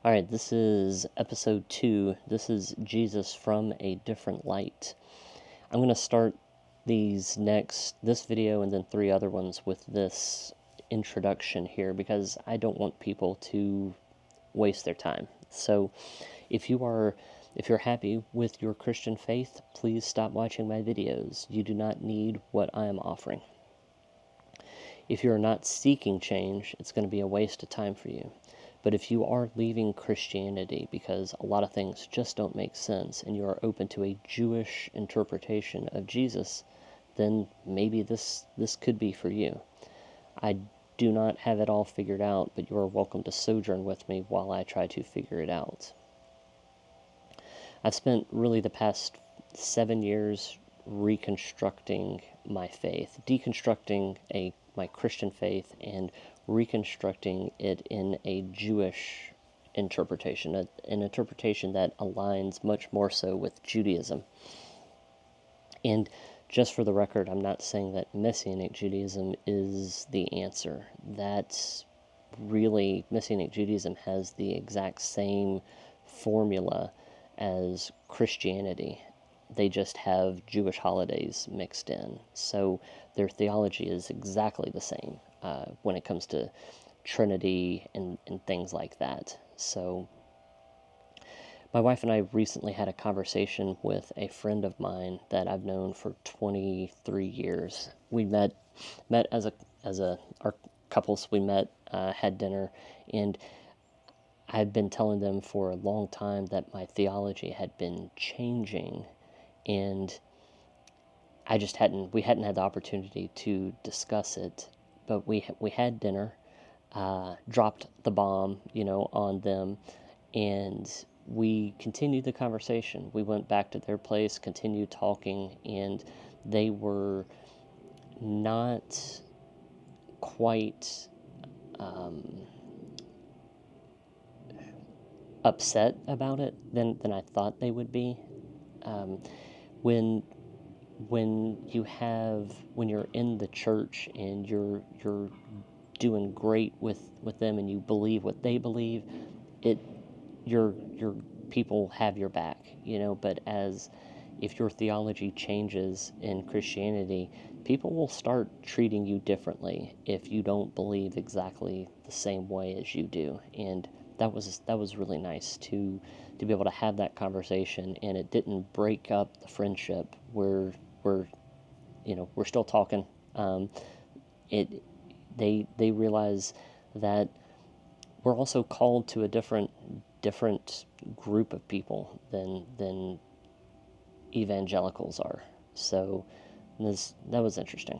All right, this is episode 2. This is Jesus from a Different Light. I'm going to start this video and then 3 other ones with this introduction here because I don't want people to waste their time. So if you're happy with your Christian faith, please stop watching my videos. You do not need what I am offering. If you're not seeking change, it's going to be a waste of time for you. But if you are leaving Christianity because a lot of things just don't make sense and you are open to a Jewish interpretation of Jesus, then maybe this could be for you. I do not have it all figured out, but you are welcome to sojourn with me while I try to figure it out. I've spent really the past 7 years reconstructing my faith, deconstructing my Christian faith and reconstructing it in a Jewish interpretation, an interpretation that aligns much more so with Judaism. And just for the record, I'm not saying that Messianic Judaism is the answer. That's really, Messianic Judaism has the exact same formula as Christianity. They just have Jewish holidays mixed in. So their theology is exactly the same when it comes to Trinity and things like that. So my wife and I recently had a conversation with a friend of mine that I've known for 23 years. We met as our couples. We met, had dinner, and I had been telling them for a long time that my theology had been changing, and we hadn't had the opportunity to discuss it. But we had dinner, dropped the bomb, on them, and we continued the conversation. We went back to their place, continued talking, and they were not quite upset about it than I thought they would be. When when you're in the church and you're doing great with them and you believe what they believe, your people have your back, but if your theology changes in Christianity, people will start treating you differently if you don't believe exactly the same way as you do. And that was really nice to be able to have that conversation, and it didn't break up the friendship. We're still talking. It they realize that we're also called to a different group of people than evangelicals are. So that was interesting.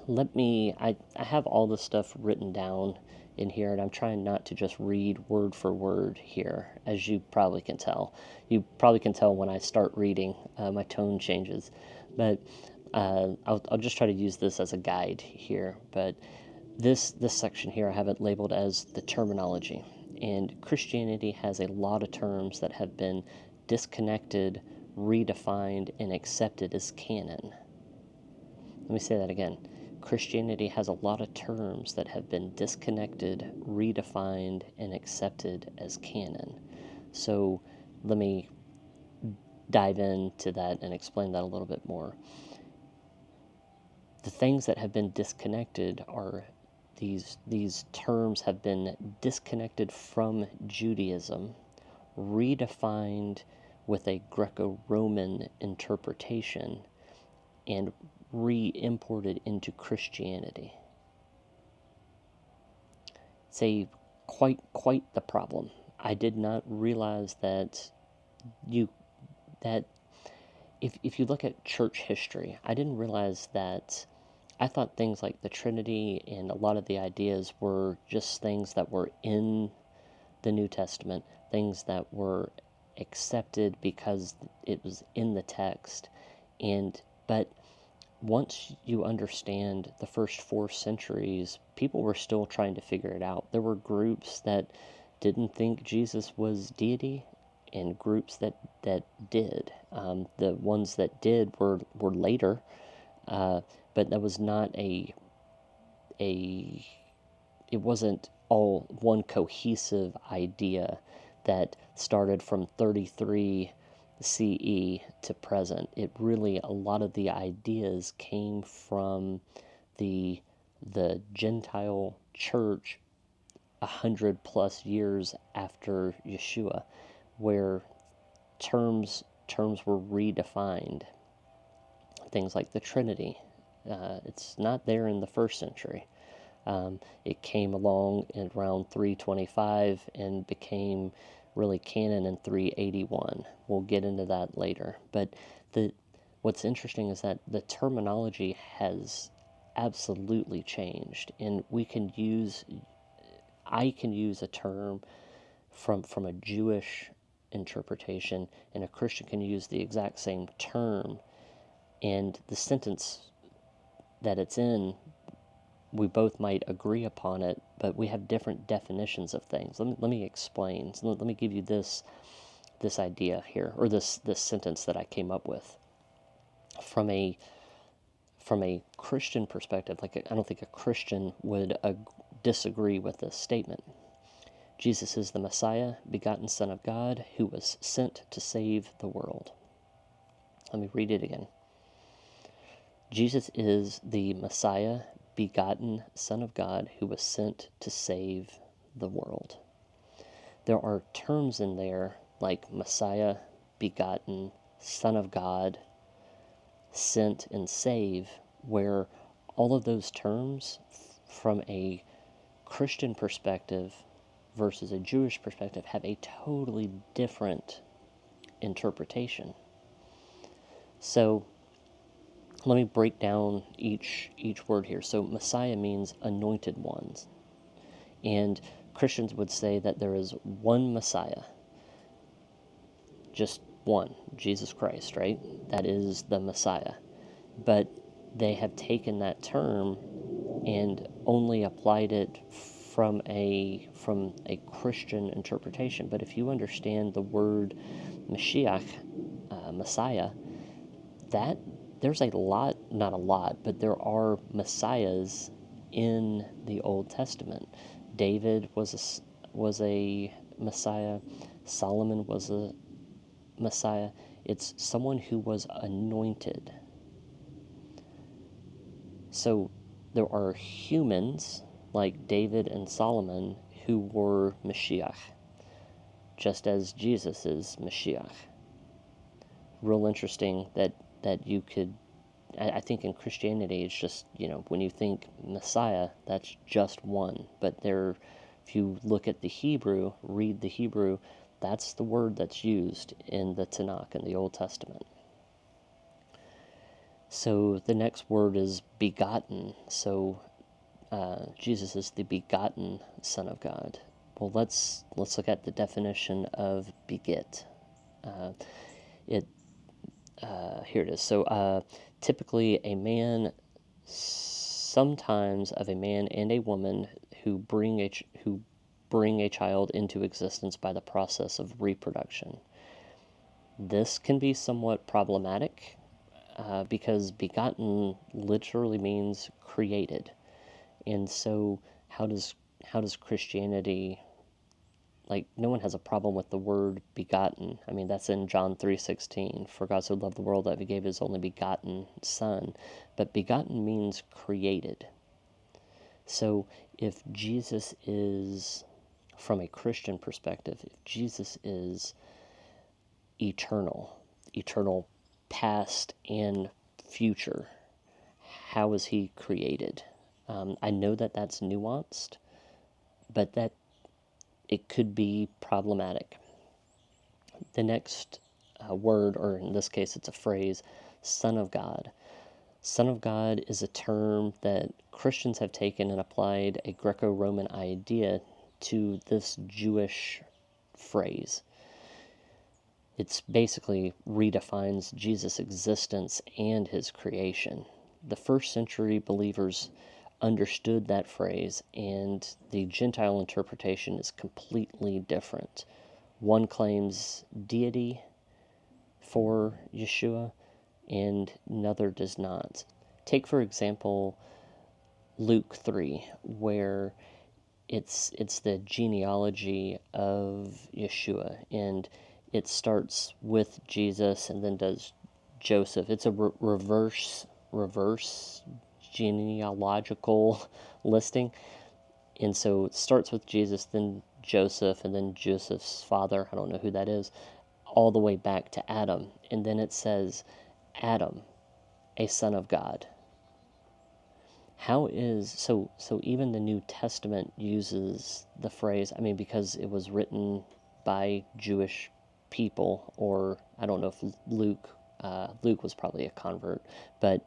I have all this stuff written down in here, and I'm trying not to just read word for word here, as you probably can tell. You probably can tell when I start reading, my tone changes. But I'll just try to use this as a guide here. But this section here, I have it labeled as the terminology. And Christianity has a lot of terms that have been disconnected, redefined, and accepted as canon. Let me say that again. Christianity has a lot of terms that have been disconnected, redefined, and accepted as canon. So let me dive into that and explain that a little bit more. The things that have been disconnected are these terms have been disconnected from Judaism, redefined with a Greco-Roman interpretation, and re-imported into Christianity. It's quite the problem. I did not realize that if you look at church history, I didn't realize that. I thought things like the Trinity and a lot of the ideas were just things that were in the New Testament, things that were accepted because it was in the text. But once you understand the first 4 centuries, people were still trying to figure it out. There were groups that didn't think Jesus was deity and groups that did. The ones that did were later, but that was not it wasn't all one cohesive idea that started from 33 CE to present. It really, a lot of the ideas came from the Gentile church 100+ years after Yeshua, where terms were redefined. Things like the Trinity. It's not there in the first century. It came along in around 325 and became really canon in 381. We'll get into that later. But what's interesting is that the terminology has absolutely changed, and I can use a term from a Jewish interpretation, and a Christian can use the exact same term, and the sentence that it's in, we both might agree upon it, but we have different definitions of things. Let me explain. So let me give you this idea here, or this sentence that I came up with. From a Christian perspective, I don't think a Christian would disagree with this statement. Jesus is the Messiah, begotten Son of God, who was sent to save the world. Let me read it again. Jesus is the Messiah, begotten Son of God, who was sent to save the world. There are terms in there like Messiah, begotten, Son of God, sent, and save, where all of those terms, from a Christian perspective versus a Jewish perspective, have a totally different interpretation. So let me break down each word here. So Messiah means anointed ones. And Christians would say that there is one Messiah. Just one, Jesus Christ, right? That is the Messiah. But they have taken that term and only applied it from a Christian interpretation. But if you understand the word Mashiach, Messiah, that there's a lot, not a lot, but there are messiahs in the Old Testament. David was a Messiah. Solomon was a Messiah. It's someone who was anointed. So there are humans like David and Solomon who were Mashiach, just as Jesus is Mashiach. Real interesting that you could, I think in Christianity it's just, when you think Messiah, that's just one. But if you look at the Hebrew, read the Hebrew, that's the word that's used in the Tanakh, in the Old Testament. So the next word is begotten. So Jesus is the begotten Son of God. Well, let's look at the definition of beget. Here it is. So typically sometimes of a man and a woman who bring a child into existence by the process of reproduction. This can be somewhat problematic because begotten literally means created. And so how does Christianity, no one has a problem with the word begotten. I mean, that's in John 3:16. For God so loved the world that he gave his only begotten Son. But begotten means created. So if Jesus is, from a Christian perspective, if Jesus is eternal past and future, how is he created? I know that that's nuanced, but that it could be problematic. The next word, or in this case it's a phrase, Son of God. Son of God is a term that Christians have taken and applied a Greco-Roman idea to this Jewish phrase. It's basically redefines Jesus' existence and his creation. The first century believers understood that phrase, and the Gentile interpretation is completely different. One claims deity for Yeshua, and another does not. Take, for example, Luke 3, where it's the genealogy of Yeshua, and it starts with Jesus and then does Joseph. It's a reverse genealogical listing, and so it starts with Jesus, then Joseph, and then Joseph's father. I don't know who that is, all the way back to Adam, and then it says Adam, a son of God. How is so even the New Testament uses the phrase, I mean, because it was written by Jewish people, or I don't know if Luke was probably a convert, but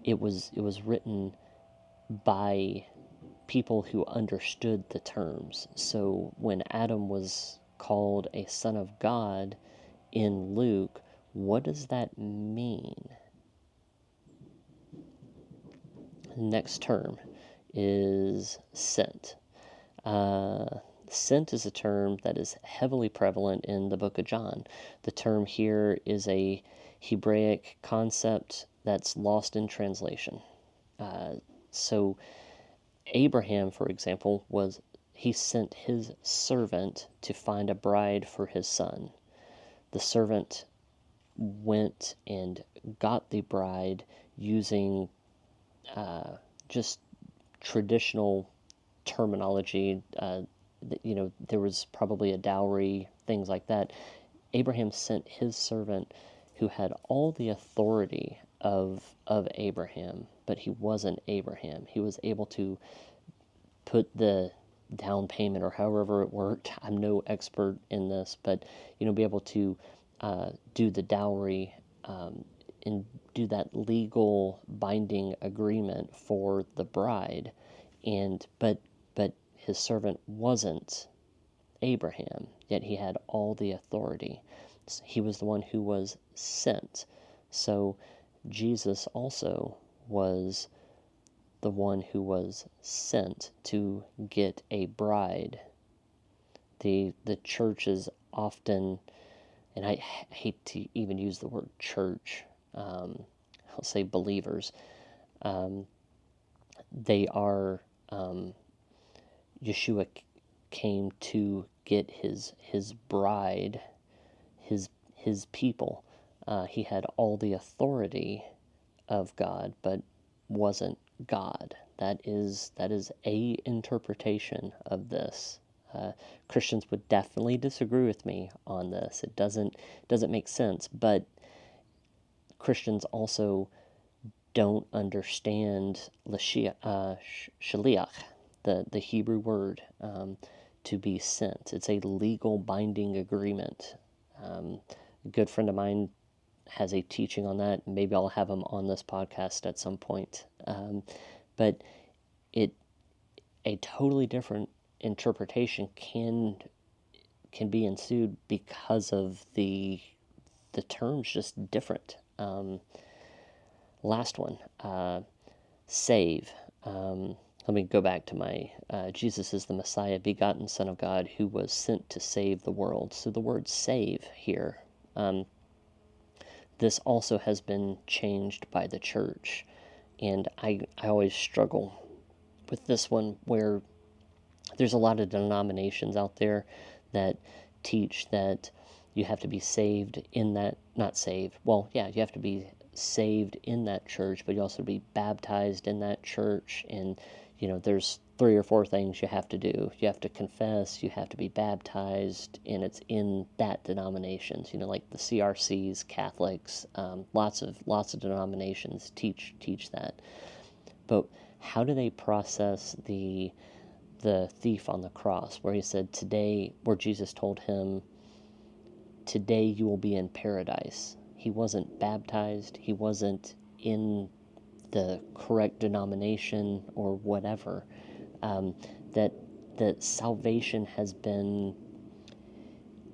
it was written by people who understood the terms. So when Adam was called a son of God in Luke, what does that mean? Next term is sent. Sent is a term that is heavily prevalent in the book of John. The term here is a Hebraic concept that's lost in translation. So Abraham, for example, he sent his servant to find a bride for his son. The servant went and got the bride using just traditional terminology. There was probably a dowry, things like that. Abraham sent his servant who had all the authority of Abraham, but he wasn't Abraham. He was able to put the down payment or however it worked. I'm no expert in this, but be able to do the dowry and do that legal binding agreement for the bride, and but his servant wasn't Abraham, yet he had all the authority. He was the one who was sent. So Jesus also was the one who was sent to get a bride. The church is often, and I hate to even use the word church, I'll say believers. They are, Yeshua came to get his bride, his people. He had all the authority of God, but wasn't God. That is a interpretation of this. Christians would definitely disagree with me on this. It doesn't make sense, but Christians also don't understand shaliach, the Hebrew word to be sent. It's a legal binding agreement. A good friend of mine has a teaching on that. Maybe I'll have him on this podcast at some point. But a totally different interpretation can be ensued because of the terms just different. Last one, save. Let me go back to my Jesus is the Messiah, begotten Son of God, who was sent to save the world. So the word save here, this also has been changed by the church. And I always struggle with this one, where there's a lot of denominations out there that teach that you have to be saved in that, not saved, well, yeah, you have to be saved in that church, but you also be baptized in that church. And there's 3 or 4 things you have to do. You have to confess, you have to be baptized, and it's in that denominations, like the CRCs, Catholics, lots of denominations teach that. But how do they process the thief on the cross, where he said, today, where Jesus told him, today you will be in paradise? He wasn't baptized, he wasn't in the correct denomination or whatever. That salvation has been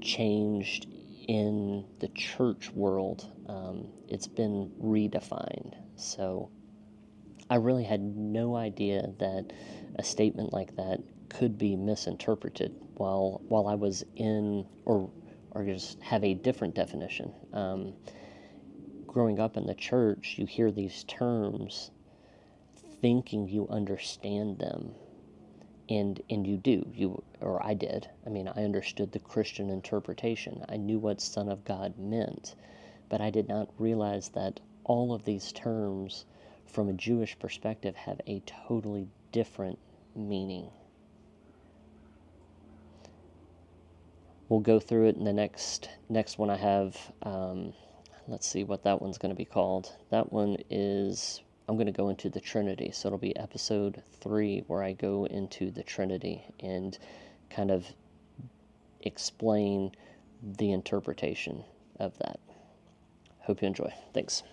changed in the church world. It's been redefined. So I really had no idea that a statement like that could be misinterpreted while I was in, or just have a different definition. Growing up in the church, you hear these terms thinking you understand them, And you do, or I did. I mean, I understood the Christian interpretation. I knew what Son of God meant, but I did not realize that all of these terms from a Jewish perspective have a totally different meaning. We'll go through it in the next one I have. Let's see what that one's going to be called. That one is, I'm going to go into the Trinity. So it'll be episode 3 where I go into the Trinity and kind of explain the interpretation of that. Hope you enjoy. Thanks.